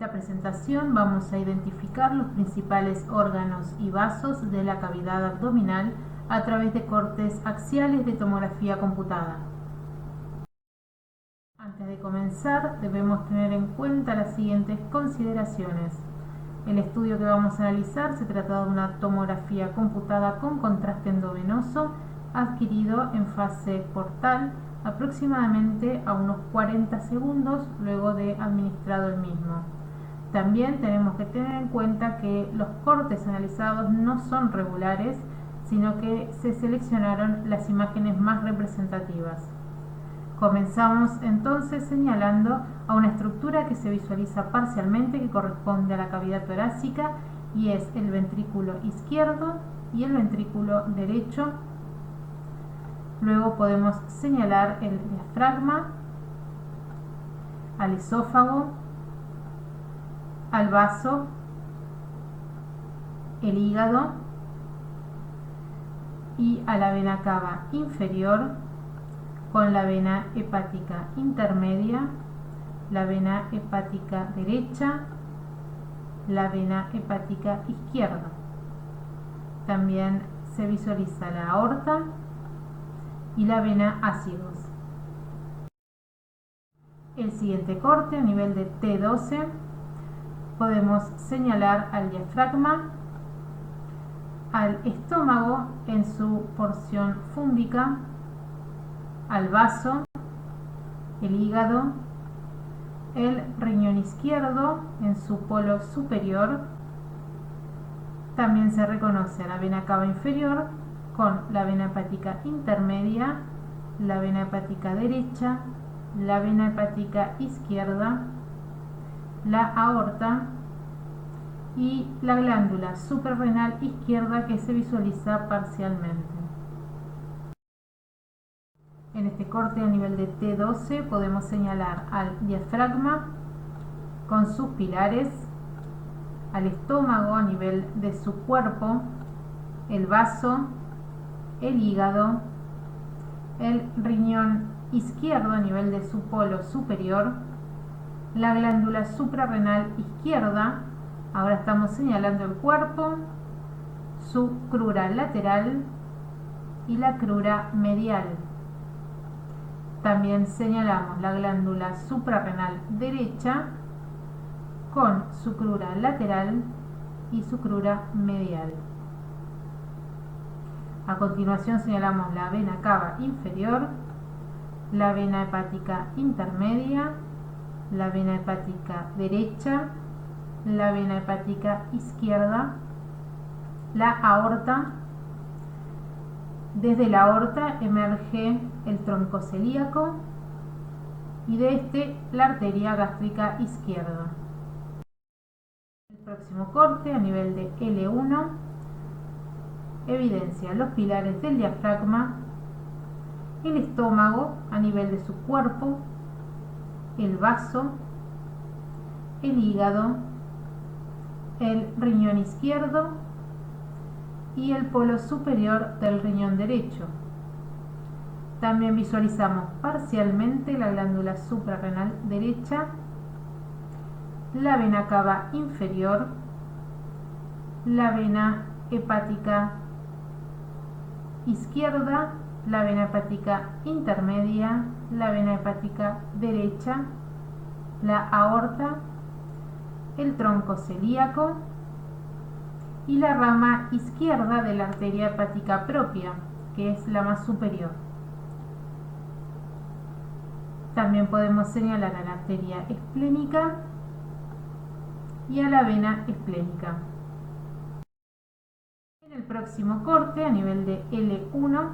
esta presentación vamos a identificar los principales órganos y vasos de la cavidad abdominal a través de cortes axiales de tomografía computada. Antes de comenzar, debemos tener en cuenta las siguientes consideraciones. El estudio que vamos a analizar se trata de una tomografía computada con contraste endovenoso adquirido en fase portal aproximadamente a unos 40 segundos luego de administrado el mismo. También tenemos que tener en cuenta que los cortes analizados no son regulares, sino que se seleccionaron las imágenes más representativas. Comenzamos entonces señalando a una estructura que se visualiza parcialmente que corresponde a la cavidad torácica y es el ventrículo izquierdo y el ventrículo derecho. Luego podemos señalar el diafragma, al esófago, al vaso, el hígado y a la vena cava inferior con la vena hepática intermedia, la vena hepática derecha, la vena hepática izquierda. También se visualiza la aorta y la vena ácidos. El siguiente corte a nivel de T12 podemos señalar al diafragma, al estómago en su porción fúndica, al vaso, el hígado, el riñón izquierdo en su polo superior. También se reconoce a la vena cava inferior con la vena hepática intermedia, la vena hepática derecha, la vena hepática izquierda, la aorta y la glándula suprarrenal izquierda que se visualiza parcialmente. En este corte a nivel de T12 podemos señalar al diafragma con sus pilares, al estómago a nivel de su cuerpo, el vaso, el hígado, el riñón izquierdo a nivel de su polo superior, la glándula suprarrenal izquierda. Ahora estamos señalando el cuerpo, su crura lateral y la crura medial. También señalamos la glándula suprarrenal derecha con su crura lateral y su crura medial. A continuación señalamos la vena cava inferior, la vena hepática intermedia, la vena hepática derecha, la vena hepática izquierda, la aorta. Desde la aorta emerge el tronco celíaco y de este la arteria gástrica izquierda. El próximo corte a nivel de L1 evidencia los pilares del diafragma, el estómago a nivel de su cuerpo, el vaso, el hígado, el riñón izquierdo y el polo superior del riñón derecho. También visualizamos parcialmente la glándula suprarrenal derecha, la vena cava inferior, la vena hepática izquierda, la vena hepática intermedia, la vena hepática derecha, la aorta, el tronco celíaco y la rama izquierda de la arteria hepática propia, que es la más superior. También podemos señalar a la arteria esplénica y a la vena esplénica. En el próximo corte, a nivel de L1,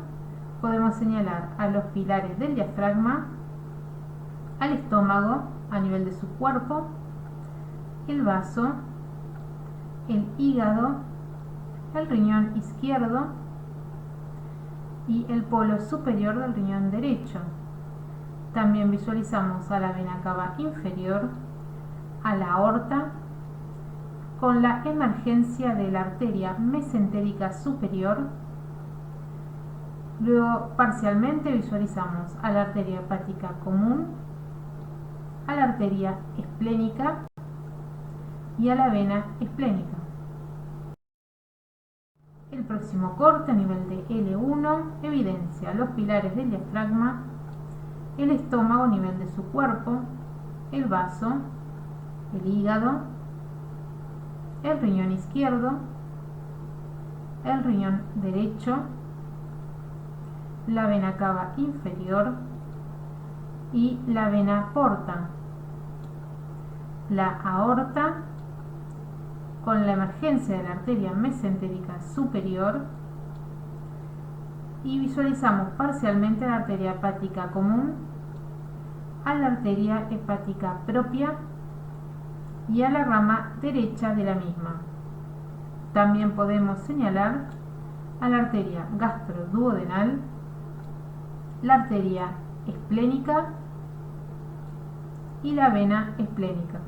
podemos señalar a los pilares del diafragma, al estómago a nivel de su cuerpo, el vaso, el hígado, el riñón izquierdo y el polo superior del riñón derecho. También visualizamos a la vena cava inferior, a la aorta, con la emergencia de la arteria mesentérica superior. Luego parcialmente visualizamos a la arteria hepática común, a la arteria esplénica y a la vena esplénica. El próximo corte a nivel de L1 evidencia los pilares del diafragma, el estómago a nivel de su cuerpo, el vaso, el hígado, el riñón izquierdo, el riñón derecho, la vena cava inferior y la vena porta, la aorta con la emergencia de la arteria mesentérica superior, y visualizamos parcialmente la arteria hepática común, a la arteria hepática propia y a la rama derecha de la misma. También podemos señalar a la arteria gastroduodenal, la arteria esplénica y la vena esplénica.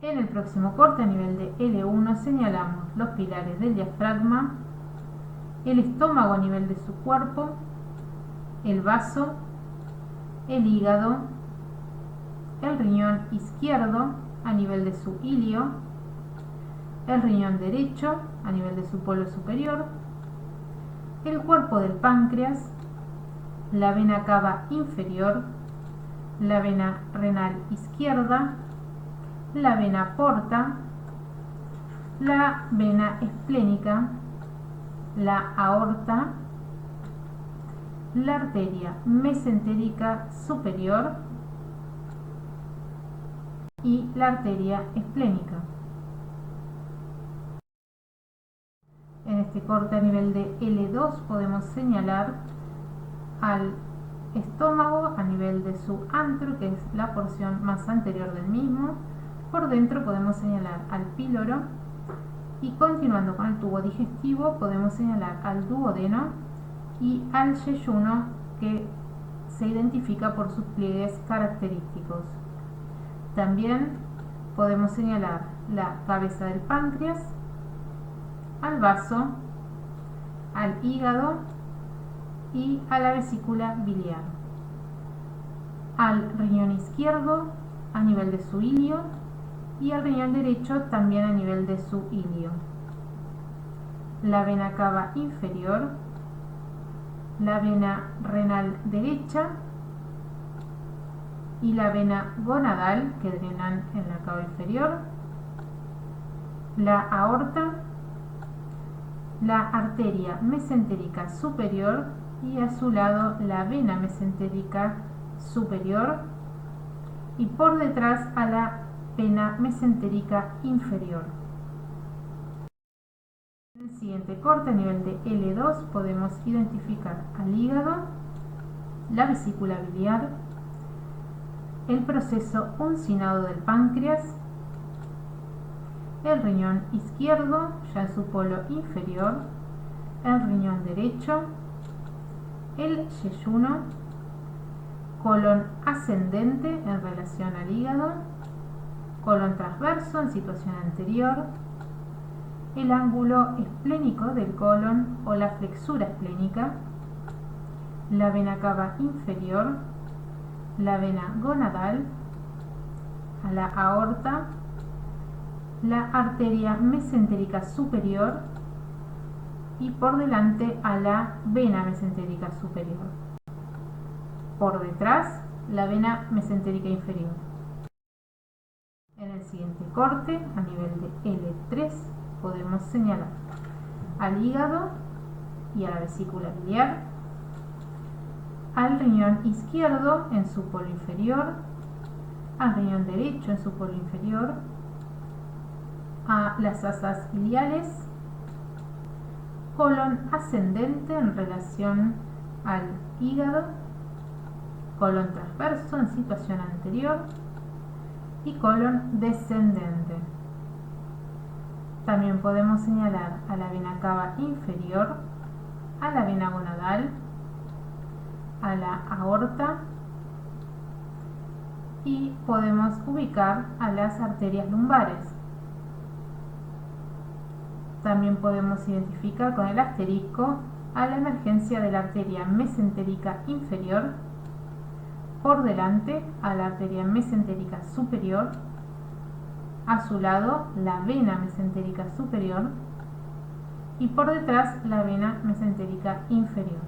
En el próximo corte a nivel de L1 señalamos los pilares del diafragma, el estómago a nivel de su cuerpo, el vaso, el hígado, el riñón izquierdo a nivel de su ilio, el riñón derecho a nivel de su polo superior, el cuerpo del páncreas, la vena cava inferior, la vena renal izquierda, la vena porta, la vena esplénica, la aorta, la arteria mesentérica superior y la arteria esplénica. En este corte a nivel de L2 podemos señalar al estómago a nivel de su antro, que es la porción más anterior del mismo. Por dentro podemos señalar al píloro, y continuando con el tubo digestivo podemos señalar al duodeno y al yeyuno, que se identifica por sus pliegues característicos. También podemos señalar la cabeza del páncreas, al vaso, al hígado y a la vesícula biliar, al riñón izquierdo a nivel de su ilio y al riñón derecho también a nivel de su ilio, la vena cava inferior, la vena renal derecha y la vena gonadal, que drenan en la cava inferior, la aorta, la arteria mesentérica superior y a su lado la vena mesentérica superior, y por detrás a la vena mesentérica inferior. En el siguiente corte a nivel de L2 podemos identificar al hígado, la vesícula biliar, el proceso uncinado del páncreas, el riñón izquierdo ya en su polo inferior, el riñón derecho, el yeyuno, colon ascendente en relación al hígado, colon transverso en situación anterior, el ángulo esplénico del colon o la flexura esplénica, la vena cava inferior, la vena gonadal, a la aorta, la arteria mesentérica superior y por delante a la vena mesentérica superior. Por detrás, la vena mesentérica inferior. En el siguiente corte, a nivel de L3, podemos señalar al hígado y a la vesícula biliar, al riñón izquierdo en su polo inferior, al riñón derecho en su polo inferior, a las asas iliares, colon ascendente en relación al hígado, colon transverso en situación anterior y colon descendente. También podemos señalar a la vena cava inferior, a la vena gonadal, a la aorta, y podemos ubicar a las arterias lumbares. También podemos identificar con el asterisco a la emergencia de la arteria mesentérica inferior, por delante a la arteria mesentérica superior A su lado la vena mesentérica superior y por detrás la vena mesentérica inferior.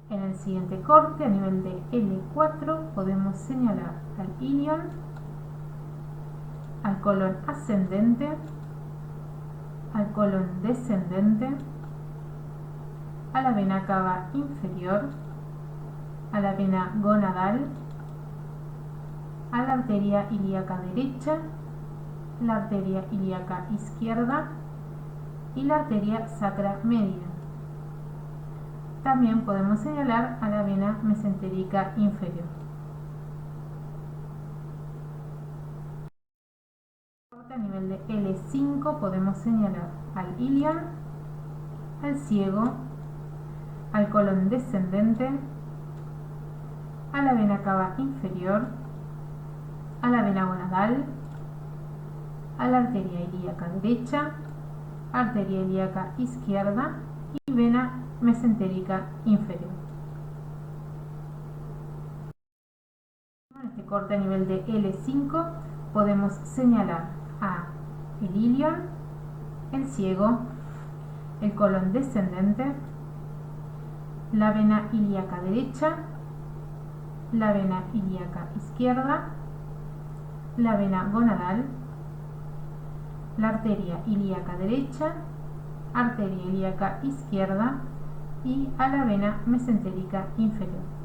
En el siguiente corte, a nivel de L4, podemos señalar al ilion, al colon ascendente, al colon descendente, a la vena cava inferior, a la vena gonadal, a la arteria ilíaca derecha, la arteria ilíaca izquierda y la arteria sacra media. También podemos señalar a la vena mesentérica inferior. A nivel de L5 podemos señalar al ilion, al ciego, al colon descendente, a la vena cava inferior, a la vena gonadal, a la arteria ilíaca derecha, arteria ilíaca izquierda y vena mesentérica inferior. En este corte a nivel de L5 podemos señalar a el ilion, el ciego, el colon descendente, la vena ilíaca derecha, la vena ilíaca izquierda, la vena gonadal, la arteria ilíaca derecha, arteria ilíaca izquierda y a la vena mesentérica inferior.